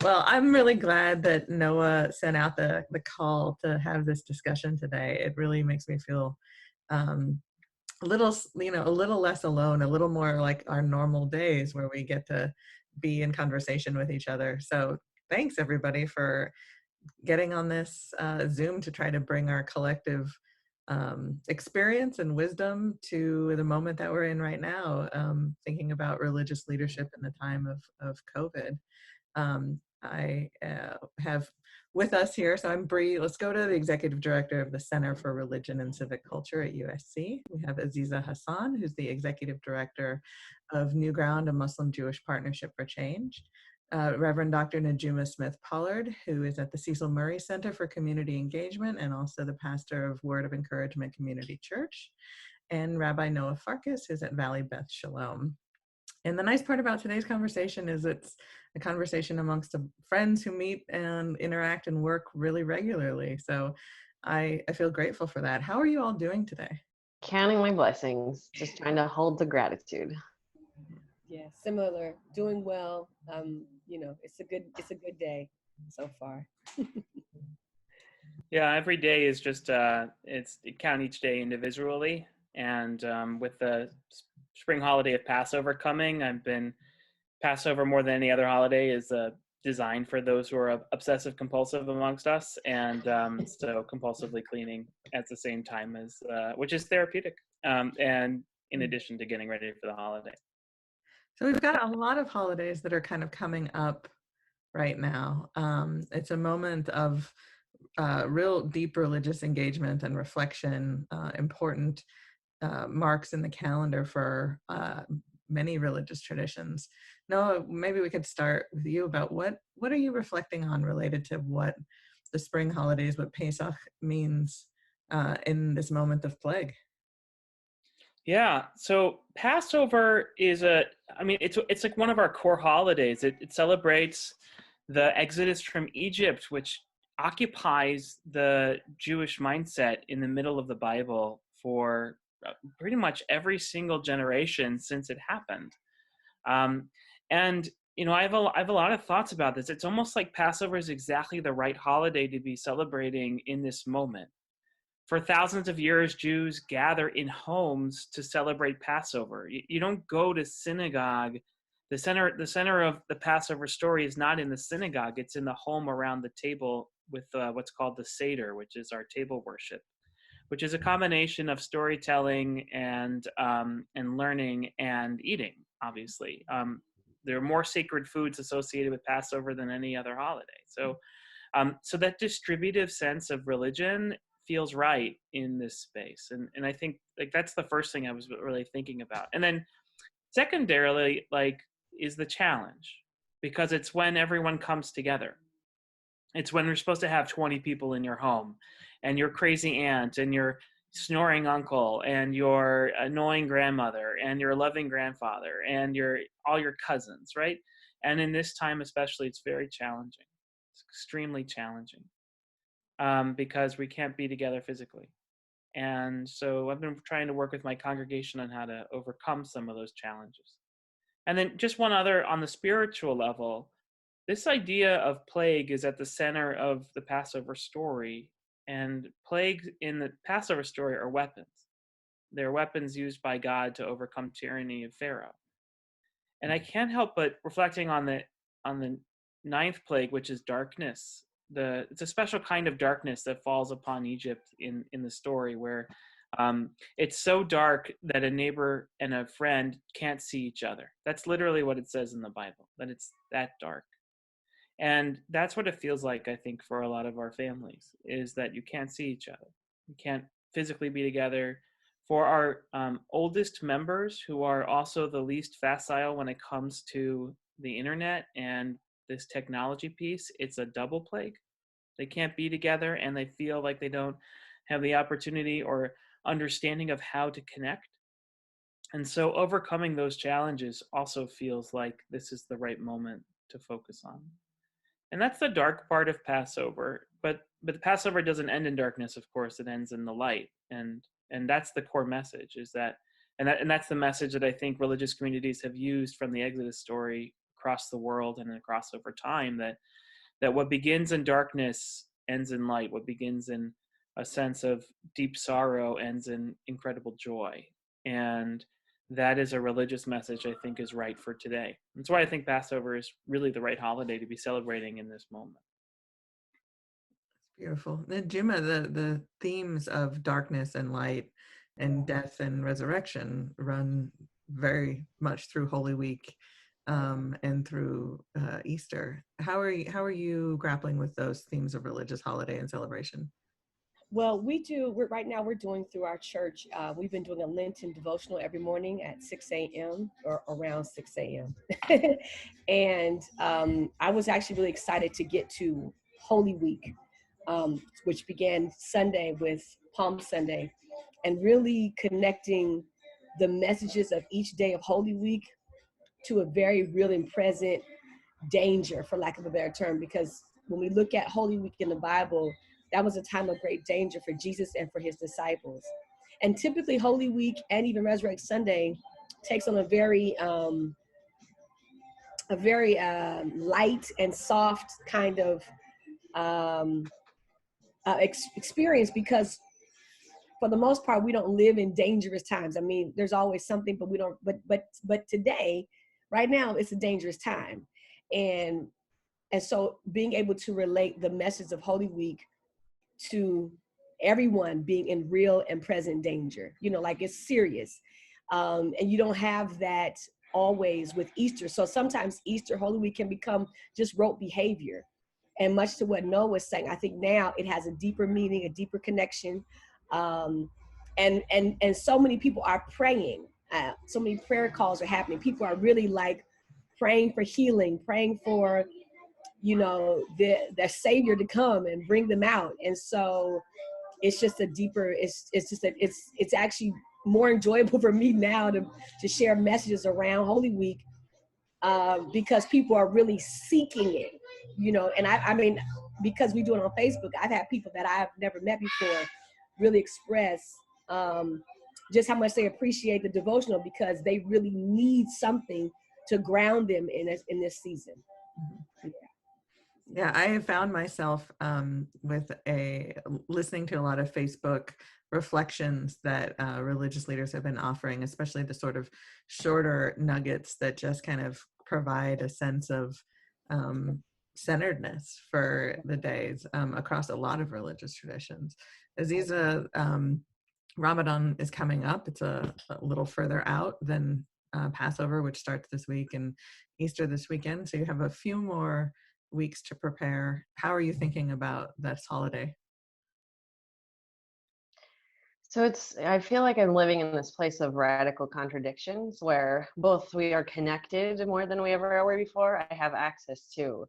Well, I'm really glad that Noah sent out the call to have this discussion today. It really makes me feel um, a little, a little less alone, a little more like our normal days where we get to be in conversation with each other. So thanks everybody for getting on this Zoom to try to bring our collective experience and wisdom to the moment that we're in right now, thinking about religious leadership in the time of COVID. I have with us here, so I'm Brie Loskota, the Executive Director of the Center for Religion and Civic Culture at USC. We have Aziza Hasan, who's the Executive Director of NewGround, a Muslim-Jewish Partnership for Change. Reverend Dr. Najuma Smith-Pollard, who is at the Cecil Murray Center for Community Engagement and also the pastor of Word of Encouragement Community Church. And Rabbi Noah Farkas, who's at Valley Beth Shalom. And the nice part about today's conversation is it's a conversation amongst friends who meet and interact and work really regularly. So I feel grateful for that. How are you all doing today? Counting my blessings, just trying to hold the gratitude. Yeah, similar, doing well. It's a good day so far. Yeah, every day is just count each day individually, and with the spring holiday of Passover coming, Passover more than any other holiday is designed for those who are obsessive compulsive amongst us, and so compulsively cleaning at the same time as which is therapeutic, and in addition to getting ready for the holiday. So we've got a lot of holidays that are kind of coming up right now. It's a moment of real deep religious engagement and reflection, important marks in the calendar for many religious traditions. Noah, maybe we could start with you about what are you reflecting on related to what the spring holidays, what Pesach means in this moment of plague? Yeah, so Passover is it's like one of our core holidays. It celebrates the Exodus from Egypt, which occupies the Jewish mindset in the middle of the Bible for pretty much every single generation since it happened. And I have a lot of thoughts about this. It's almost like Passover is exactly the right holiday to be celebrating in this moment. For thousands of years, Jews gather in homes to celebrate Passover. You don't go to synagogue. The center of the Passover story is not in the synagogue. It's in the home around the table with what's called the Seder, which is our table worship, which is a combination of storytelling and learning and eating, obviously. There are more sacred foods associated with Passover than any other holiday. So that distributive sense of religion feels right in this space. And I think like that's the first thing I was really thinking about. And then secondarily, is the challenge, because it's when everyone comes together. It's when we're supposed to have 20 people in your home, and your crazy aunt, and your snoring uncle, and your annoying grandmother, and your loving grandfather, and all your cousins, right? And in this time especially, it's very challenging. It's extremely challenging. Because we can't be together physically. And so I've been trying to work with my congregation on how to overcome some of those challenges. And then just one other on the spiritual level, this idea of plague is at the center of the Passover story. And plagues in the Passover story are weapons. They're weapons used by God to overcome tyranny of Pharaoh. And I can't help but reflecting on the ninth plague, which is darkness. It's a special kind of darkness that falls upon Egypt in the story, where it's so dark that a neighbor and a friend can't see each other. That's literally what it says in the Bible, that it's that dark. And that's what it feels like, I think, for a lot of our families, is that you can't see each other. You can't physically be together. For our oldest members, who are also the least facile when it comes to the internet and this technology piece, it's a double plague. They can't be together, and they feel like they don't have the opportunity or understanding of how to connect. And so overcoming those challenges also feels like this is the right moment to focus on. And that's the dark part of Passover, but the Passover doesn't end in darkness, of course. It ends in the light, and that's the core message, is that and that's the message that I think religious communities have used from the Exodus story across the world and across over time, that what begins in darkness ends in light. What begins in a sense of deep sorrow ends in incredible joy. And that is a religious message I think is right for today. That's why I think Passover is really the right holiday to be celebrating in this moment. Beautiful. Najuma, the themes of darkness and light and death and resurrection run very much through Holy Week and through Easter. How are you grappling with those themes of religious holiday and celebration? Well, right now we're doing through our church. We've been doing a Lenten devotional every morning at 6 a.m. or around 6 a.m. And I was actually really excited to get to Holy Week, which began Sunday with Palm Sunday, and really connecting the messages of each day of Holy Week to a very real and present danger, for lack of a better term, because when we look at Holy Week in the Bible, that was a time of great danger for Jesus and for his disciples. And typically Holy Week and even Resurrection Sunday takes on a very light and soft kind of experience, because for the most part, we don't live in dangerous times. I mean, there's always something, but we don't, but today, right now, it's a dangerous time. And so being able to relate the message of Holy Week to everyone being in real and present danger, like it's serious. And you don't have that always with Easter. So sometimes Easter, Holy Week can become just rote behavior. And much to what Noah was saying, I think now it has a deeper meaning, a deeper connection. And so many people are praying. So many prayer calls are happening. People are really like praying for healing, praying for, their Savior to come and bring them out. And so it's just a deeper, it's actually more enjoyable for me now to share messages around Holy Week, because people are really seeking it, and I mean, because we do it on Facebook, I've had people that I've never met before really express just how much they appreciate the devotional, because they really need something to ground them in this season. Yeah, I have found myself with listening to a lot of Facebook reflections that religious leaders have been offering, especially the sort of shorter nuggets that just kind of provide a sense of centeredness for the days across a lot of religious traditions. Aziza, Ramadan is coming up. It's a little further out than Passover, which starts this week, and Easter this weekend. So you have a few more weeks to prepare. How are you thinking about this holiday? So I feel like I'm living in this place of radical contradictions, where both we are connected more than we ever were before. I have access to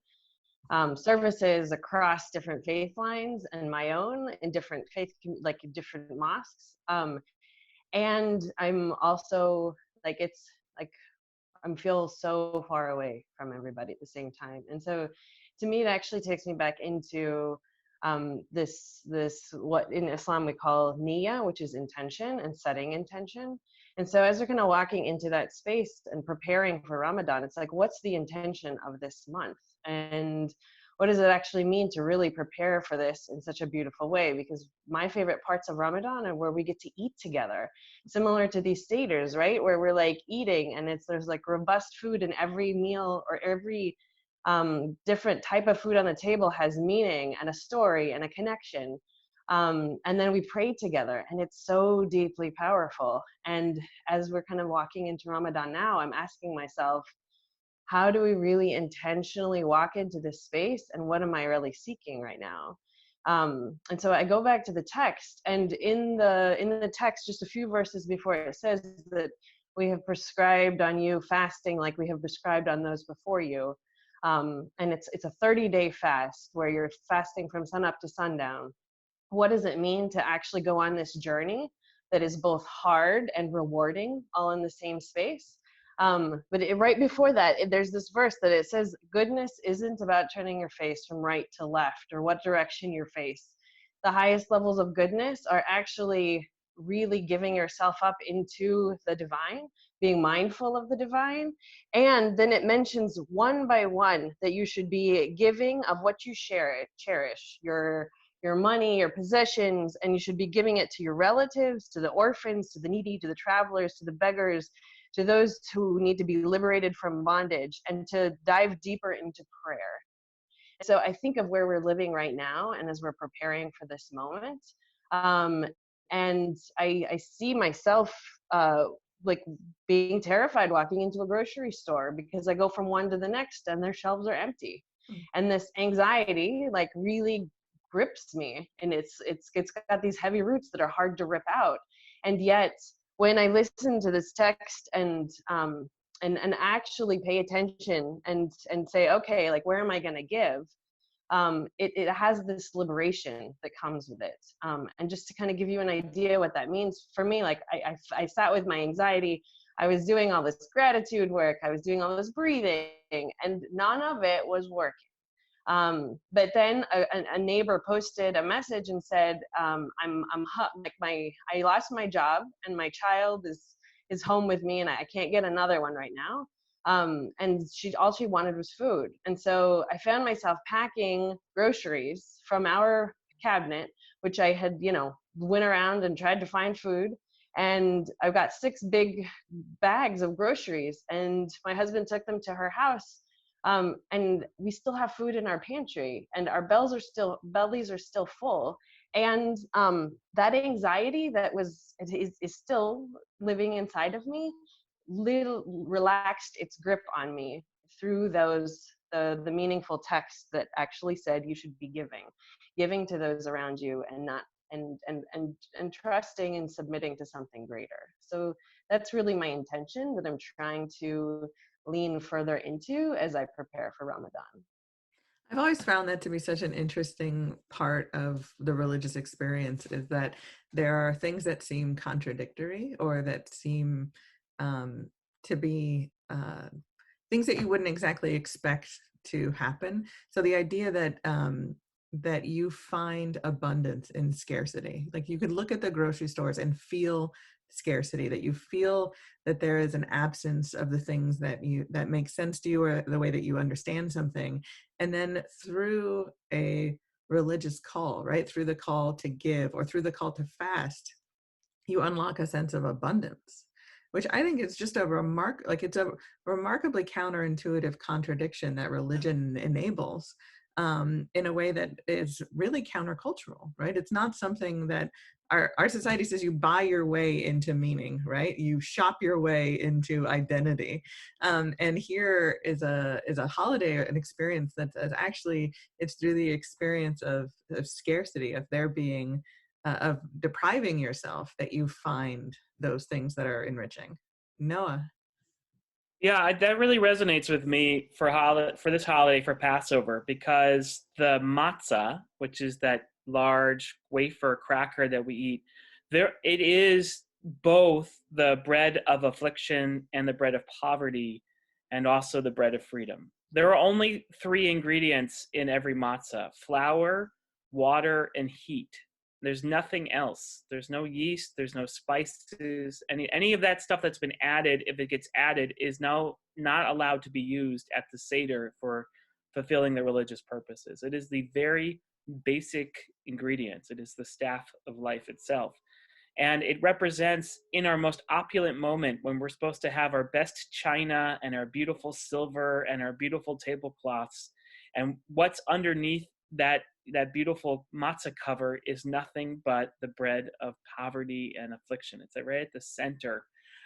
services across different faith lines and my own in different like different mosques. And I'm also like, I feel so far away from everybody at the same time. And so to me, it actually takes me back into this what in Islam we call niyyah, which is intention and setting intention. And so as we're kind of walking into that space and preparing for Ramadan, it's like, what's the intention of this month? And what does it actually mean to really prepare for this in such a beautiful way? Because my favorite parts of Ramadan are where we get to eat together, similar to these staters, right? Where we're like eating, and there's like robust food in every meal, or every different type of food on the table has meaning and a story and a connection. And then we pray together, and it's so deeply powerful. And as we're kind of walking into Ramadan now, I'm asking myself, how do we really intentionally walk into this space, and what am I really seeking right now? And so I go back to the text, and in the text, just a few verses before, it says that we have prescribed on you fasting like we have prescribed on those before you. And it's a 30-day fast where you're fasting from sun up to sundown. What does it mean to actually go on this journey that is both hard and rewarding all in the same space? But right before that, there's this verse that it says, goodness isn't about turning your face from right to left or what direction you face. The highest levels of goodness are actually really giving yourself up into the divine being mindful of the divine. And then it mentions one by one that you should be giving of what you cherish, your money, your possessions, and you should be giving it to your relatives, to the orphans, to the needy, to the travelers, to the beggars, to those who need to be liberated from bondage, and to dive deeper into prayer. So I think of where we're living right now, and as we're preparing for this moment, and I see myself like being terrified walking into a grocery store, because I go from one to the next and their shelves are empty. And this anxiety like really grips me, and it's got these heavy roots that are hard to rip out. And yet when I listen to this text and actually pay attention and say, okay, like, where am I going to give? It has this liberation that comes with it. And just to kind of give you an idea what that means for me, like I sat with my anxiety, I was doing all this gratitude work, I was doing all this breathing, and none of it was working. But then a neighbor posted a message and said, I lost my job and my child is home with me and I can't get another one right now. And all she wanted was food. And so I found myself packing groceries from our cabinet, which I had, went around and tried to find food. And I've got 6 big bags of groceries, and my husband took them to her house. And we still have food in our pantry, and our bellies are still full. And that anxiety that is still living inside of me, relaxed its grip on me through the meaningful text that actually said you should be giving to those around you, and not and trusting and submitting to something greater. So that's really my intention that I'm trying to lean further into as I prepare for Ramadan. I've always found that to be such an interesting part of the religious experience, is that there are things that seem contradictory, or that seem to be things that you wouldn't exactly expect to happen. So the idea that that you find abundance in scarcity, like you could look at the grocery stores and feel scarcity, that you feel that there is an absence of the things that make sense to you, or the way that you understand something. And then through a religious call, right, through the call to give, or through the call to fast, you unlock a sense of abundance, which I think is just it's a remarkably counterintuitive contradiction that religion enables, in a way that is really countercultural, right? It's not something that our society says you buy your way into meaning, right? You shop your way into identity. And here is a holiday, an experience that is actually, it's through the experience of scarcity, of there being, of depriving yourself, that you find those things that are enriching. Noah. Yeah, that really resonates with me for this holiday, for Passover, because the matzah, which is that large wafer cracker that we eat, it is both the bread of affliction and the bread of poverty, and also the bread of freedom. There are only 3 ingredients in every matzah: flour, water, and heat. There's nothing else. There's no yeast, there's no spices. Any of that stuff that's been added, if it gets added, is now not allowed to be used at the Seder for fulfilling the religious purposes. It is the very basic ingredients. It is the staff of life itself. And it represents, in our most opulent moment, when we're supposed to have our best china and our beautiful silver and our beautiful tablecloths, and what's underneath that beautiful matzah cover is nothing but the bread of poverty and affliction. It's right at the center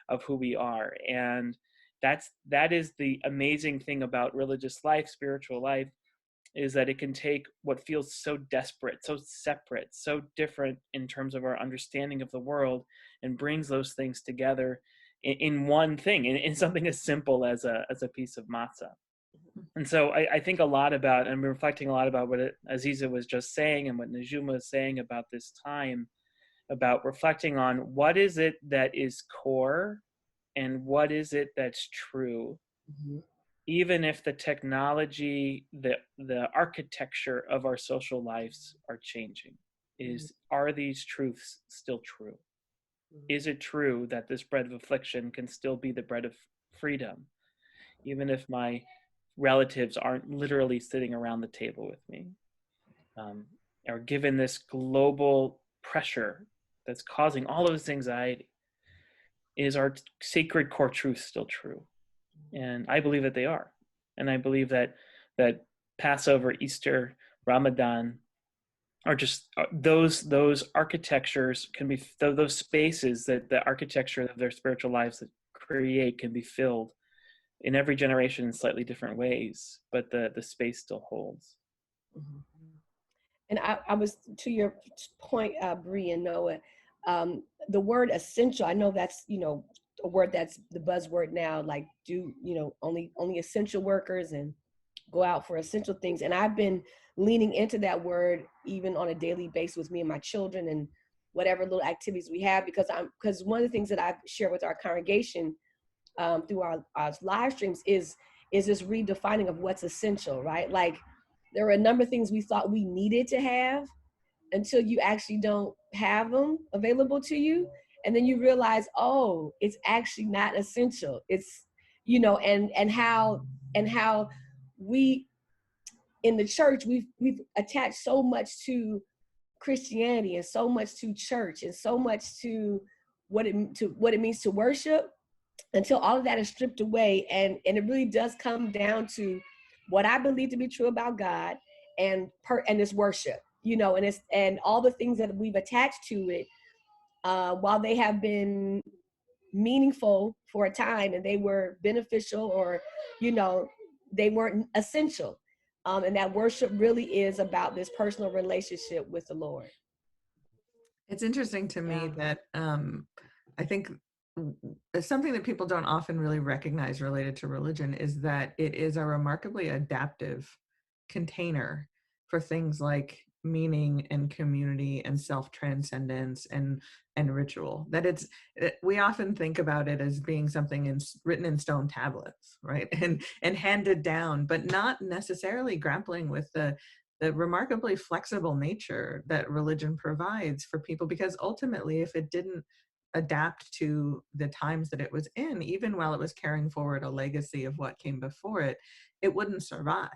of who we are. And that is the amazing thing about religious life, spiritual life, is that it can take what feels so desperate, so separate, so different in terms of our understanding of the world, and brings those things together in one thing, in something as simple as a piece of matzah. And so I think a lot about, and I'm reflecting a lot about what Aziza was just saying, and what Najuma was saying about this time, about reflecting on what is it that is core and what is it that's true. Mm-hmm. Even if the technology, the architecture of our social lives are changing, are these truths still true? is it true that this bread of affliction can still be the bread of freedom, even if my relatives aren't literally sitting around the table with me? Or given this global pressure that's causing all of this anxiety, is our sacred core truths still true? And I believe that they are. And I believe that Passover, Easter, Ramadan are just those architectures can be, those spaces that the architecture of their spiritual lives that create can be filled in every generation in slightly different ways, but the space still holds. Mm-hmm. And I was, to your point, Brie and Noah, the word essential, I know that's, a word that's the buzzword now, like only essential workers and go out for essential things. And I've been leaning into that word even on a daily basis with me and my children and whatever little activities we have, because one of the things that I've shared with our congregation through our live streams is this redefining of what's essential, right? Like, there were a number of things we thought we needed to have until you actually don't have them available to you. And then you realize, oh, it's actually not essential. It's, and how we in the church, we've attached so much to Christianity and so much to church and so much to what it means to worship, until all of that is stripped away. And it really does come down to what I believe to be true about God and this worship, and all the things that we've attached to it, while they have been meaningful for a time and they were beneficial, or, they weren't essential. And that worship really is about this personal relationship with the Lord. It's interesting to me that I think something that people don't often really recognize related to religion is that it is a remarkably adaptive container for things like meaning and community and self-transcendence and ritual. That we often think about it as being something written in stone tablets, right? And handed down, but not necessarily grappling with the remarkably flexible nature that religion provides for people, because ultimately, if it didn't adapt to the times that it was in, even while it was carrying forward a legacy of what came before it, it wouldn't survive.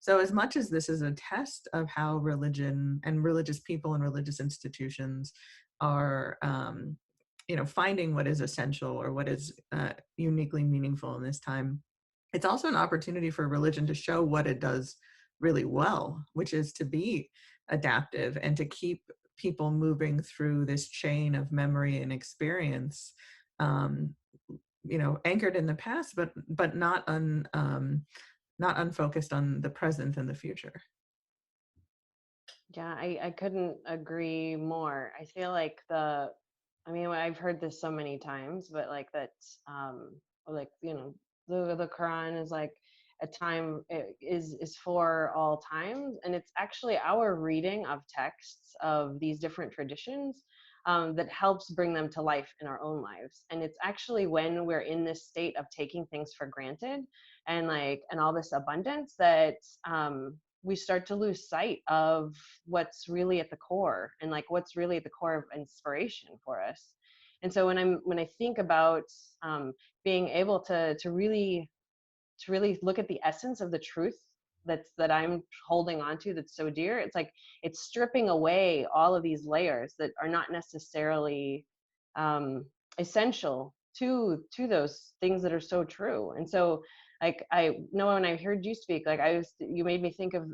So as much as this is a test of how religion and religious people and religious institutions are, finding what is essential or what is uniquely meaningful in this time, it's also an opportunity for religion to show what it does really well, which is to be adaptive and to keep people moving through this chain of memory and experience, anchored in the past, but not unfocused on the present and the future. Yeah, I couldn't agree more. I feel like I've heard this so many times, but like that, the Quran is like a time, is for all times. And it's actually our reading of texts of these different traditions that helps bring them to life in our own lives. And it's actually when we're in this state of taking things for granted and all this abundance that we start to lose sight of what's really at the core, and what's really at the core of inspiration for us. And so when I think about being able to really look at the essence of the truth that I'm holding on to, that's so dear, it's stripping away all of these layers that are not necessarily essential to those things that are so true. And so I know when I heard you speak, you made me think of,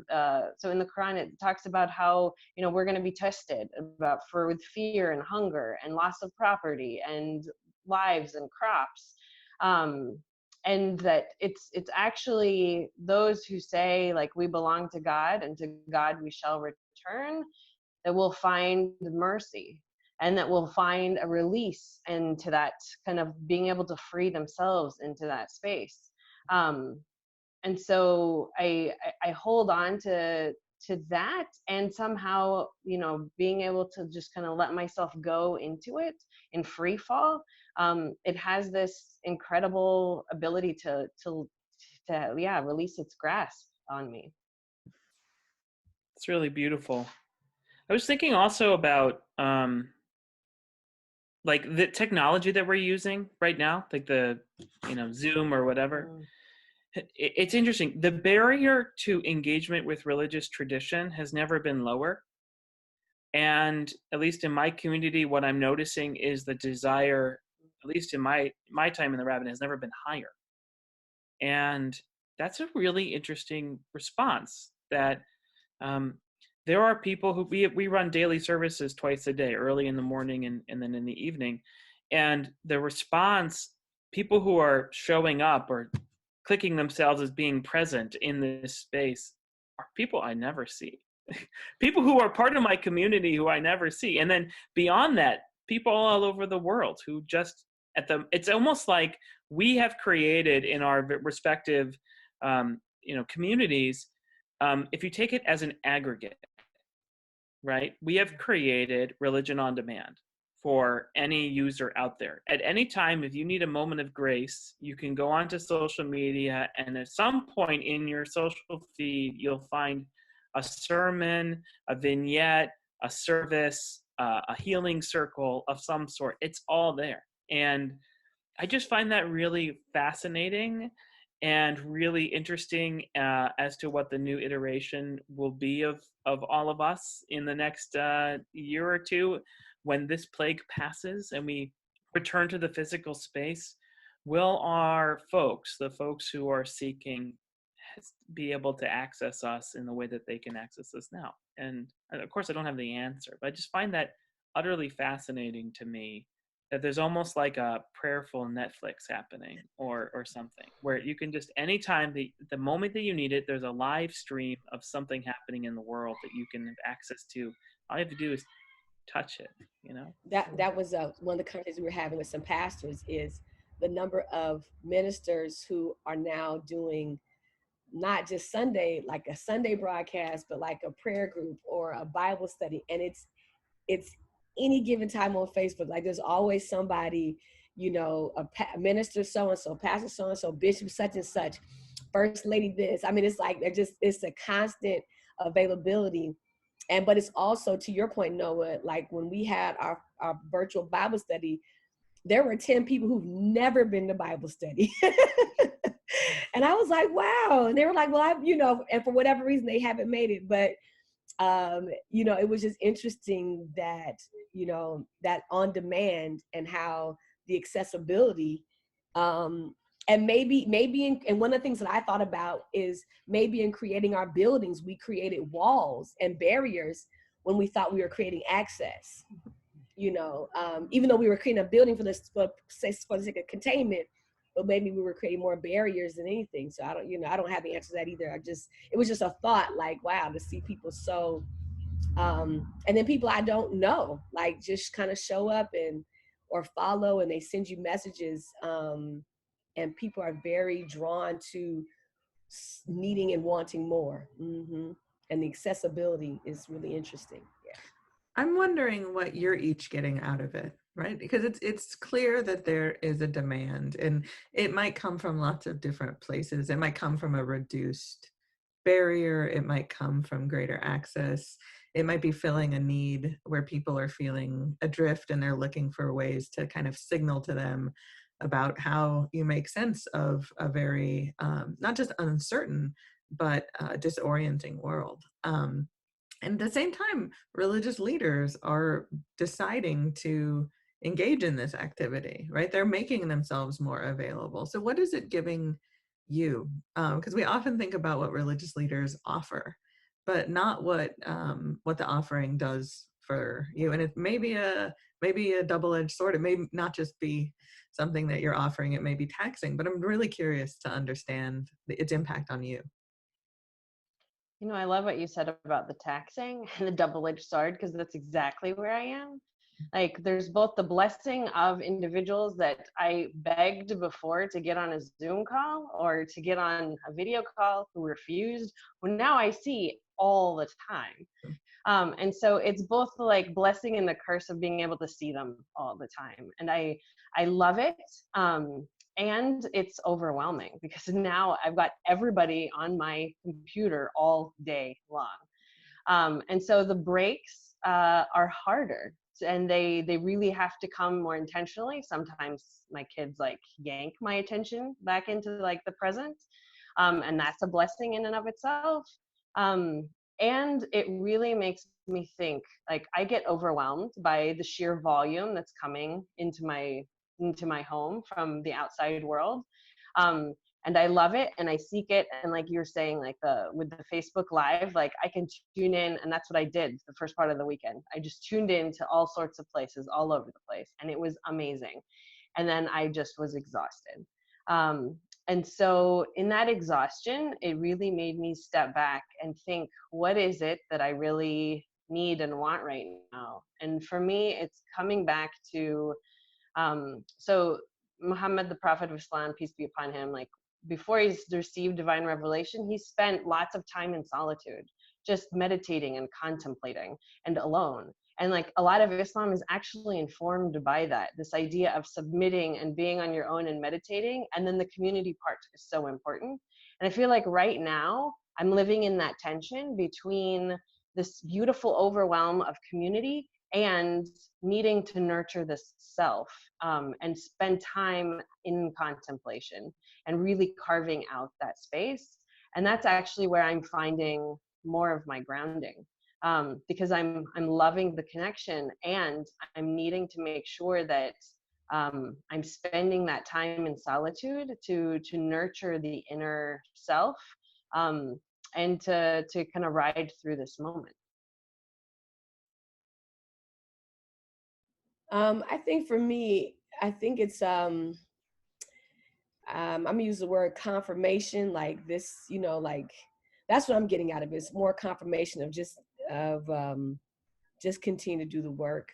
so in the Quran, it talks about how, we're going to be tested with fear and hunger and loss of property and lives and crops. And that it's actually those who say we belong to God and to God we shall return, that will find mercy and that will find a release into that kind of being able to free themselves into that space. And so I hold on to that, and somehow, being able to just kind of let myself go into it in free fall. It has this incredible ability to release its grasp on me. It's really beautiful. I was thinking also about like the technology that we're using right now, like the, Zoom or whatever. It's interesting. The barrier to engagement with religious tradition has never been lower. And at least in my community, what I'm noticing is the desire, at least in my time in the rabbin, has never been higher. And that's a really interesting response that there are people who we run daily services twice a day, early in the morning and then in the evening. And the response, people who are showing up or clicking themselves as being present in this space are people I never see. People who are part of my community who I never see. And then beyond that, people all over the world who just it's almost like we have created in our respective, communities, if you take it as an aggregate, right? We have created religion on demand for any user out there. At any time, if you need a moment of grace, you can go onto social media, and at some point in your social feed, you'll find a sermon, a vignette, a service, a healing circle of some sort. It's all there. And I just find that really fascinating and really interesting as to what the new iteration will be of all of us in the next year or two. When this plague passes and we return to the physical space, will our folks, the folks who are seeking, be able to access us in the way that they can access us now? And of course, I don't have the answer, but I just find that utterly fascinating to me, that there's almost like a prayerful Netflix happening or something, where you can just, anytime, the moment that you need it, there's a live stream of something happening in the world that you can have access to. All you have to do is touch it, That was one of the conversations we were having with some pastors, is the number of ministers who are now doing not just Sunday, like a Sunday broadcast, but like a prayer group or a Bible study. And it's any given time on Facebook, like there's always somebody, a minister so-and-so, pastor so-and-so, bishop such and such, first lady this. I mean, it's like it's a constant availability. But it's also, to your point, Noah, like when we had our virtual Bible study, there were 10 people who've never been to Bible study. And I was like, wow. And they were like, well, and for whatever reason, they haven't made it. But, it was just interesting that, that on demand and how the accessibility, and maybe and one of the things that I thought about is maybe in creating our buildings, we created walls and barriers when we thought we were creating access. Even though we were creating a building for the sake of containment, but maybe we were creating more barriers than anything. So I don't have the answer to that either. It was just a thought, like, wow, to see people so, and then people I don't know, like just kind of show up or follow, and they send you messages, and people are very drawn to needing and wanting more. Mm-hmm. And the accessibility is really interesting. Yeah. I'm wondering what you're each getting out of it, right? Because it's clear that there is a demand, and it might come from lots of different places. It might come from a reduced barrier. It might come from greater access. It might be filling a need where people are feeling adrift and they're looking for ways to kind of signal to them about how you make sense of a very, not just uncertain, but disorienting world. And at the same time, religious leaders are deciding to engage in this activity, right? They're making themselves more available. So what is it giving you? Because we often think about what religious leaders offer, but not what the offering does for you. And it may be a double-edged sword. It may not just be something that you're offering, it may be taxing, but I'm really curious to understand its impact on you. I love what you said about the taxing and the double-edged sword, because that's exactly where I am. Like, there's both the blessing of individuals that I begged before to get on a Zoom call or to get on a video call who refused. Well, now I see all the time. And so it's both the like blessing and the curse of being able to see them all the time. And I love it. And it's overwhelming because now I've got everybody on my computer all day long. And so the breaks are harder. and they really have to come more intentionally. Sometimes my kids like yank my attention back into like the present, and that's a blessing in and of itself. And it really makes me think, like I get overwhelmed by the sheer volume that's coming into my home from the outside world. And I love it and I seek it. And like you're saying, like with the Facebook Live, like I can tune in, and that's what I did the first part of the weekend. I just tuned in to all sorts of places all over the place, and it was amazing. And then I just was exhausted. And so in that exhaustion, it really made me step back and think, what is it that I really need and want right now? And for me, it's coming back to, so Muhammad, the Prophet of Islam, peace be upon him, like before he's received divine revelation, he spent lots of time in solitude, just meditating and contemplating and alone. And like a lot of Islam is actually informed by that, this idea of submitting and being on your own and meditating. And then the community part is so important. And I feel like right now I'm living in that tension between this beautiful overwhelm of community and needing to nurture this self, and spend time in contemplation and really carving out that space. And that's actually where I'm finding more of my grounding, because I'm loving the connection, and I'm needing to make sure that I'm spending that time in solitude to nurture the inner self, and to kind of ride through this moment. I think for me, I think it's I'm gonna use the word confirmation, like this, like that's what I'm getting out of it. It's more confirmation of just continue to do the work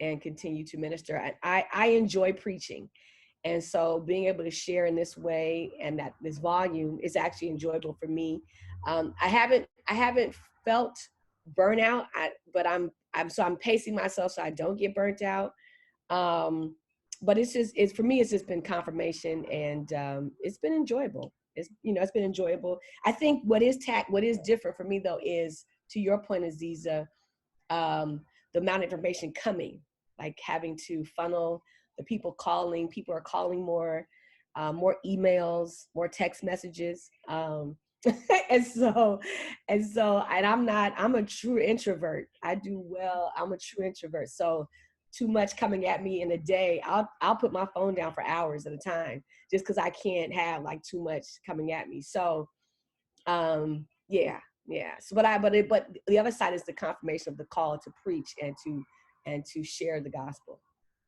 and continue to minister. I enjoy preaching, and so being able to share in this way and that this volume is actually enjoyable for me. I haven't felt burnout, but I'm pacing myself so I don't get burnt out. But it's for me, it's just been confirmation, and it's been enjoyable. It's been enjoyable. I think what is different for me though is, to your point, Aziza, the amount of information coming, like having to funnel the people are calling more, more emails, more text messages. And I'm a true introvert. I do well. I'm a true introvert. So too much coming at me in a day, I'll put my phone down for hours at a time, just because I can't have like too much coming at me. So, yeah. So, but the other side is the confirmation of the call to preach and to share the gospel.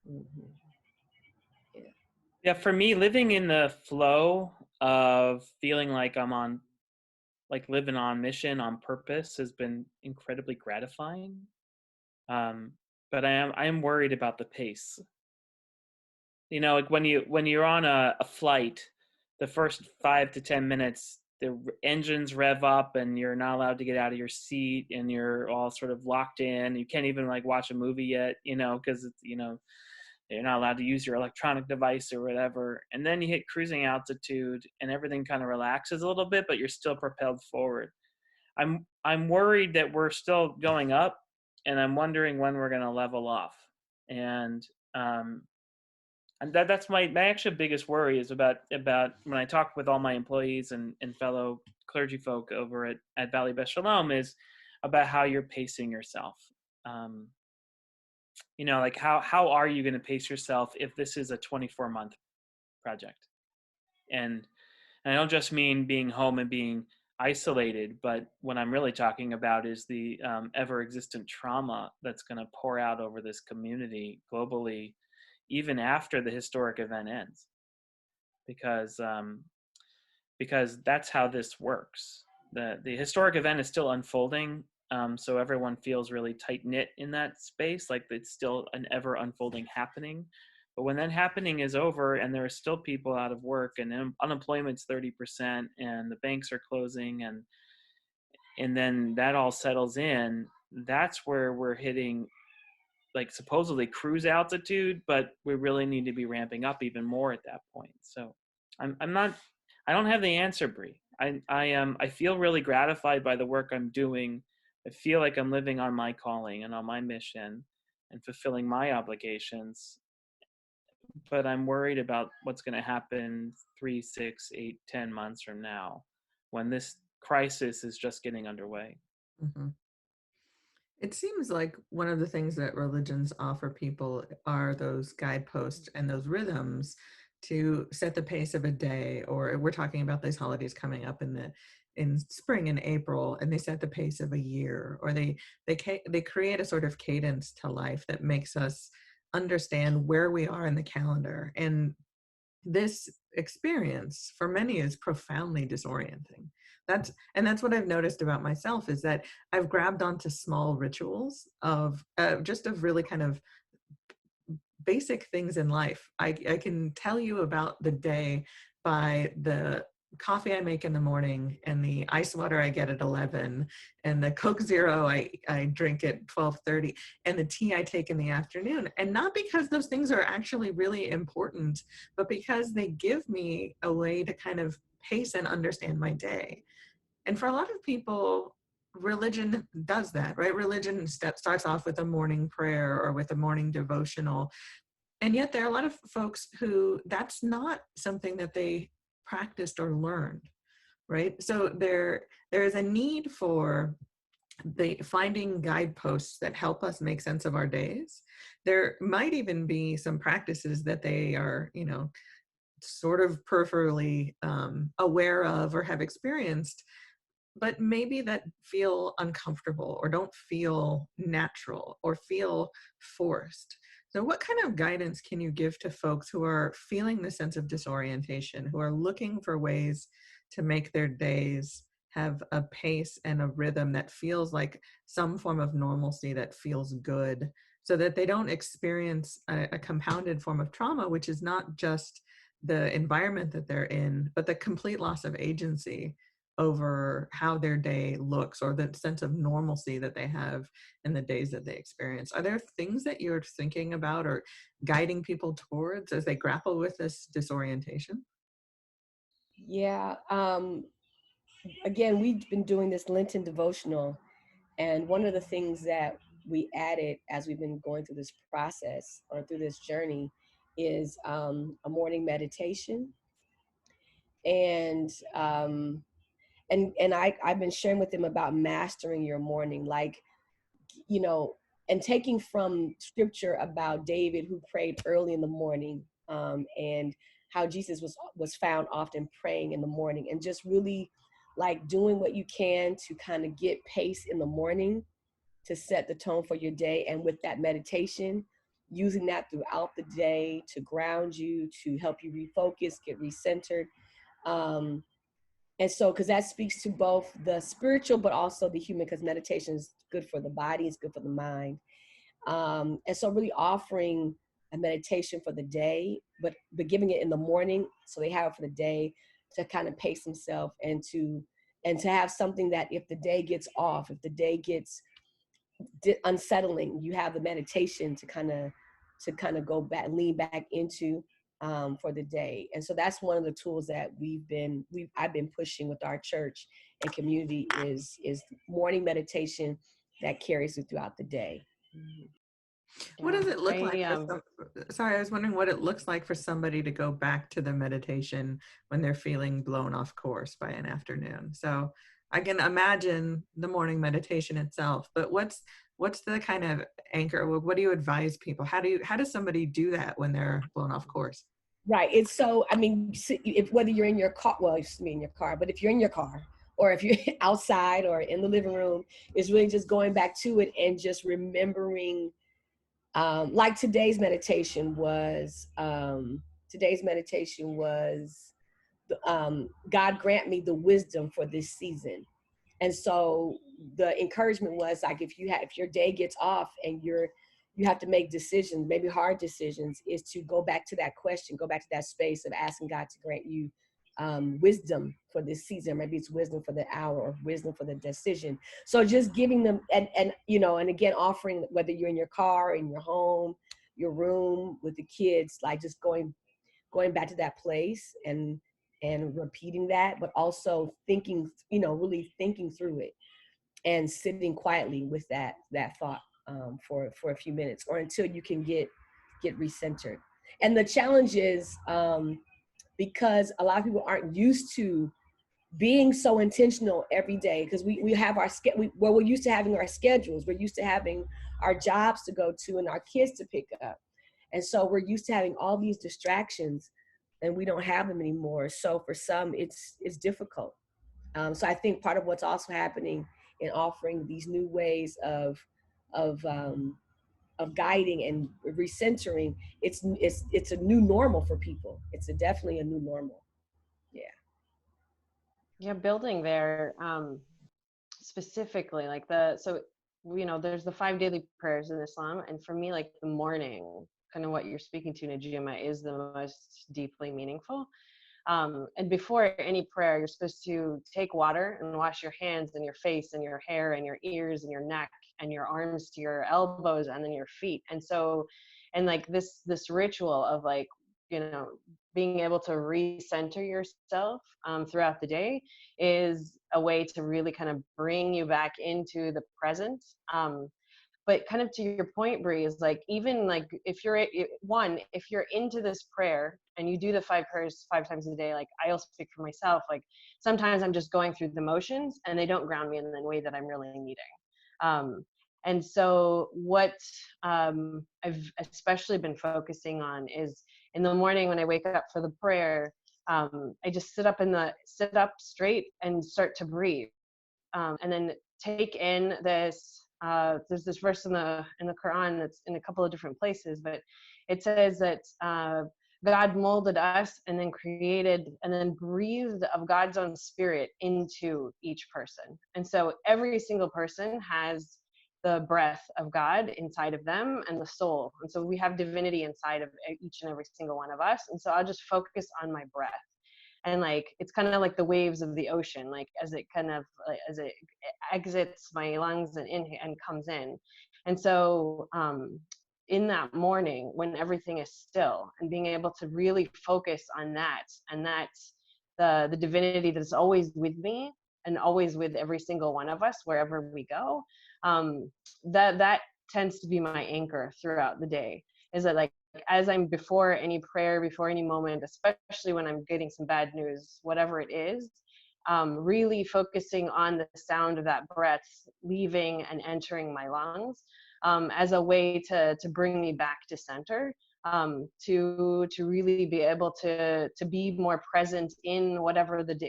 Mm-hmm. Yeah, for me, living in the flow of feeling like I'm on, like living on mission, on purpose, has been incredibly gratifying. But I am worried about the pace. Like when you're on a flight, the first 5 to 10 minutes, the engines rev up and you're not allowed to get out of your seat, and you're all sort of locked in. You can't even like watch a movie yet, because you're not allowed to use your electronic device or whatever. And then you hit cruising altitude and everything kind of relaxes a little bit, but you're still propelled forward. I'm worried that we're still going up, and I'm wondering when we're going to level off. And that's my actual biggest worry, is about when I talk with all my employees and fellow clergy folk over at Valley Beth Shalom, is about how you're pacing yourself. Like how are you going to pace yourself if this is a 24-month project? And I don't just mean being home and being isolated, but what I'm really talking about is the ever-existent trauma that's going to pour out over this community globally, even after the historic event ends, because that's how this works. The historic event is still unfolding, so everyone feels really tight-knit in that space, like it's still an ever-unfolding happening. But when that happening is over and there are still people out of work and unemployment's 30% and the banks are closing, and then that all settles in, that's where we're hitting like supposedly cruise altitude, but we really need to be ramping up even more at that point. So I don't have the answer, Brie. I feel really gratified by the work I'm doing. I feel like I'm living on my calling and on my mission. and fulfilling my obligations. But I'm worried about what's going to happen 3, 6, 8, 10 months from now, when this crisis is just getting underway. Mm-hmm. It seems like one of the things that religions offer people are those guideposts and those rhythms to set the pace of a day. Or we're talking about these holidays coming up in spring and April, and they set the pace of a year, or they create a sort of cadence to life that makes us understand where we are in the calendar. And this experience for many is profoundly disorienting. That's what I've noticed about myself, is that I've grabbed onto small rituals of just of really kind of basic things in life. I can tell you about the day by the coffee I make in the morning, and the ice water I get at 11, and the Coke Zero I drink at 12:30, and the tea I take in the afternoon. And not because those things are actually really important, but because they give me a way to kind of pace and understand my day. And for a lot of people, religion does that, right? Religion starts off with a morning prayer or with a morning devotional. And yet there are a lot of folks who that's not something that they practiced or learned, right? So there is a need for finding guideposts that help us make sense of our days. There might even be some practices that they are, sort of peripherally aware of or have experienced, but maybe that feel uncomfortable or don't feel natural or feel forced. So what kind of guidance can you give to folks who are feeling the sense of disorientation, who are looking for ways to make their days have a pace and a rhythm that feels like some form of normalcy that feels good, so that they don't experience a compounded form of trauma, which is not just the environment that they're in, but the complete loss of agency over how their day looks, or the sense of normalcy that they have in the days that they experience. Are there things that you're thinking about or guiding people towards as they grapple with this disorientation? Yeah. Again, we've been doing this Lenten devotional, and one of the things that we added as we've been going through this process or through this journey is a morning meditation. And I've been sharing with them about mastering your morning, like, and taking from scripture about David, who prayed early in the morning, and how Jesus was found often praying in the morning, and just really like doing what you can to kind of get pace in the morning to set the tone for your day. And with that meditation, using that throughout the day to ground you, to help you refocus, get recentered. And so, because that speaks to both the spiritual, but also the human, because meditation is good for the body, it's good for the mind. And so really offering a meditation for the day, but giving it in the morning, so they have it for the day to kind of pace themselves, and to have something that if the day gets off, if the day gets unsettling, you have the meditation to kind of go back, lean back into for the day. And so that's one of the tools that I've been pushing with our church and community is morning meditation that carries you throughout the day. What does it look like? Sorry, I was wondering what it looks like for somebody to go back to the meditation when they're feeling blown off course by an afternoon. So I can imagine the morning meditation itself, but what's the kind of anchor? What do you advise people? How does somebody do that when they're blown off course? Right. It's so, I mean, if whether you're in your car, well, it's me in your car, but if you're in your car, or if you're outside or in the living room, it's really just going back to it and just remembering. Like today's meditation was, God grant me the wisdom for this season. And so the encouragement was like, if your day gets off and you have to make decisions, maybe hard decisions, is to go back to that question, go back to that space of asking God to grant you wisdom for this season. Maybe it's wisdom for the hour or wisdom for the decision. So just giving them, and again, offering, whether you're in your car, in your home, your room with the kids, like just going back to that place and repeating that, but also thinking, really thinking through it and sitting quietly with that thought. for a few minutes, or until you can get recentered. And the challenge is because a lot of people aren't used to being so intentional every day, because we have our we're used to having our schedules, we're used to having our jobs to go to and our kids to pick up, and so we're used to having all these distractions, and we don't have them anymore. So for some, it's difficult. So I think part of what's also happening in offering these new ways of guiding and recentering, it's a new normal for people. It's definitely a new normal. Yeah. Yeah, building there, specifically like there's the 5 daily prayers in Islam, and for me, like the morning, kind of what you're speaking to, Najuma, is the most deeply meaningful. And before any prayer, you're supposed to take water and wash your hands and your face and your hair and your ears and your neck and your arms to your elbows and then your feet. And so, and like this ritual of like, being able to recenter yourself throughout the day is a way to really kind of bring you back into the present. But kind of to your point, Brie, is like, even like if you're into this prayer and you do the 5 prayers 5 times a day, like I also speak for myself, like sometimes I'm just going through the motions and they don't ground me in the way that I'm really needing. And so what I've especially been focusing on is in the morning when I wake up for the prayer, I just sit up straight and start to breathe, and then take in this. There's this verse in the Quran that's in a couple of different places, but it says that God molded us and then created and then breathed of God's own spirit into each person. And so every single person has the breath of God inside of them and the soul. And so we have divinity inside of each and every single one of us. And so I'll just focus on my breath. And like, it's kind of like the waves of the ocean, like as it exits my lungs and comes in. And so in that morning when everything is still and being able to really focus on that, and that's the divinity that is always with me and always with every single one of us wherever we go, that tends to be my anchor throughout the day. Is that like, as I'm before any prayer, before any moment, especially when I'm getting some bad news, whatever it is, really focusing on the sound of that breath leaving and entering my lungs, as a way to bring me back to center, to really be able to be more present in whatever the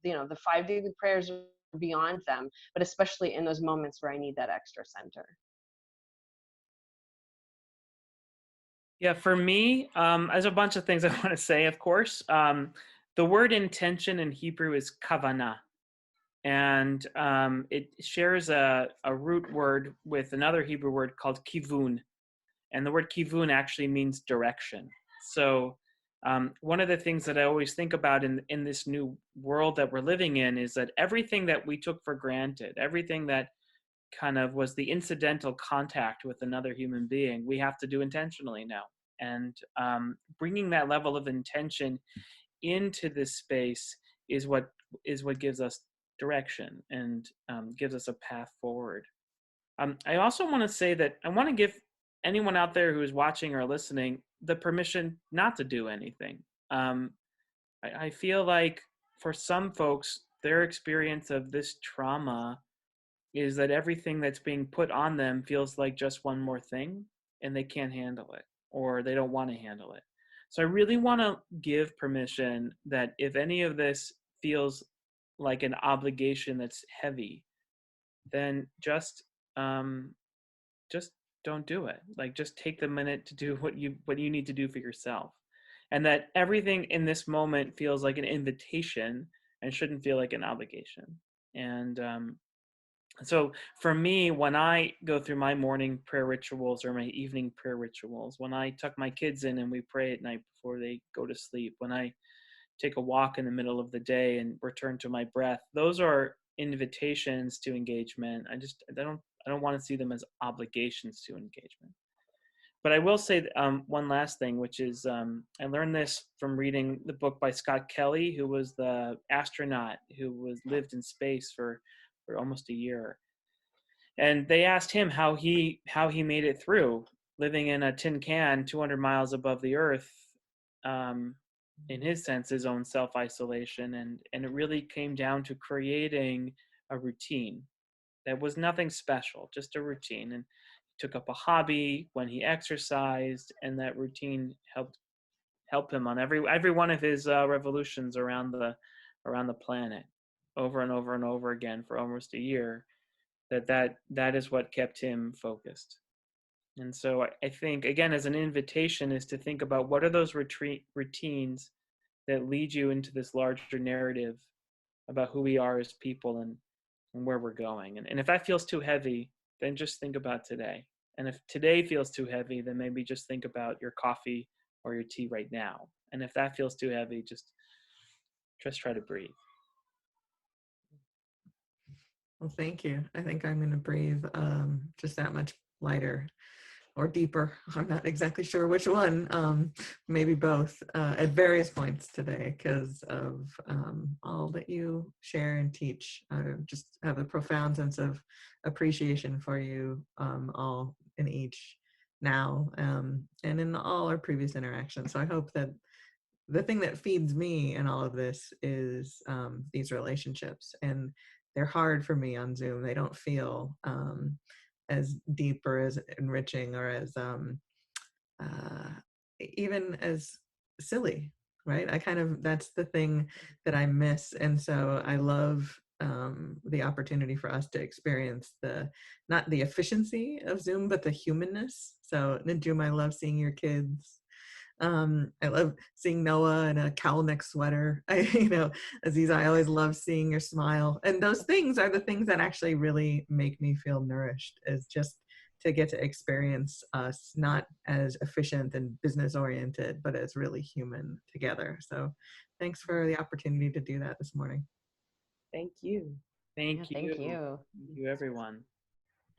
5 daily prayers are beyond them, but especially in those moments where I need that extra center. Yeah, for me, there's a bunch of things I want to say, of course. The word intention in Hebrew is kavanah, and it shares a root word with another Hebrew word called kivun, and the word kivun actually means direction. So one of the things that I always think about in this new world that we're living in is that everything that we took for granted, everything that kind of was the incidental contact with another human being, we have to do intentionally now. And bringing that level of intention into this space is what gives us direction and gives us a path forward. I also want to say that I want to give anyone out there who is watching or listening the permission not to do anything. I feel like for some folks, their experience of this trauma is that everything that's being put on them feels like just one more thing, and they can't handle it, or they don't want to handle it. So I really want to give permission that if any of this feels like an obligation that's heavy, then just don't do it. Like, just take the minute to do what you need to do for yourself. And that everything in this moment feels like an invitation and shouldn't feel like an obligation. And so for me, when I go through my morning prayer rituals or my evening prayer rituals, when I tuck my kids in and we pray at night before they go to sleep, when I take a walk in the middle of the day and return to my breath, those are invitations to engagement. I don't want to see them as obligations to engagement. But I will say one last thing, which is I learned this from reading the book by Scott Kelly, who was the astronaut who lived in space for almost a year. And they asked him how he made it through living in a tin can 200 miles above the earth, in his sense, his own self-isolation. And it really came down to creating a routine that was nothing special, just a routine. And he took up a hobby when he exercised, and that routine helped him on every one of his revolutions around the planet, over and over and over again for almost a year. That is what kept him focused. And so I think, again, as an invitation, is to think about what are those routines that lead you into this larger narrative about who we are as people and where we're going. And if that feels too heavy, then just think about today. And if today feels too heavy, then maybe just think about your coffee or your tea right now. And if that feels too heavy, just try to breathe. Well, thank you. I think I'm going to breathe just that much lighter or deeper. I'm not exactly sure which one, maybe both, at various points today, because of all that you share and teach. I just have a profound sense of appreciation for you all in each now and in all our previous interactions. So I hope that the thing that feeds me in all of this is these relationships, and they're hard for me on Zoom. They don't feel as deep or as enriching or as even as silly, right? That's the thing that I miss. And so I love the opportunity for us to experience not the efficiency of Zoom, but the humanness. So Najuma, I love seeing your kids. I love seeing Noah in a cowl neck sweater. Aziza, I always love seeing your smile. And those things are the things that actually really make me feel nourished, is just to get to experience us not as efficient and business oriented, but as really human together. So thanks for the opportunity to do that this morning. Thank you. Thank you. Thank you. Thank you, everyone.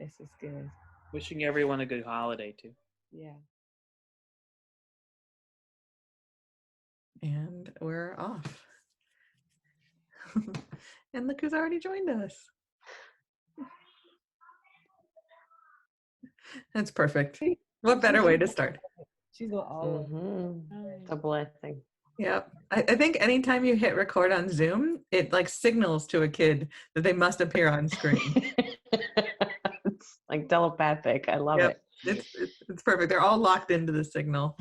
This is good. Wishing everyone a good holiday, too. Yeah. And we're off. And look who's already joined us. That's perfect. What better way to start? She's going all It's a blessing. Yeah. I think anytime you hit record on Zoom, it like signals to a kid that they must appear on screen. It's like telepathic. I love it. It's perfect. They're all locked into the signal.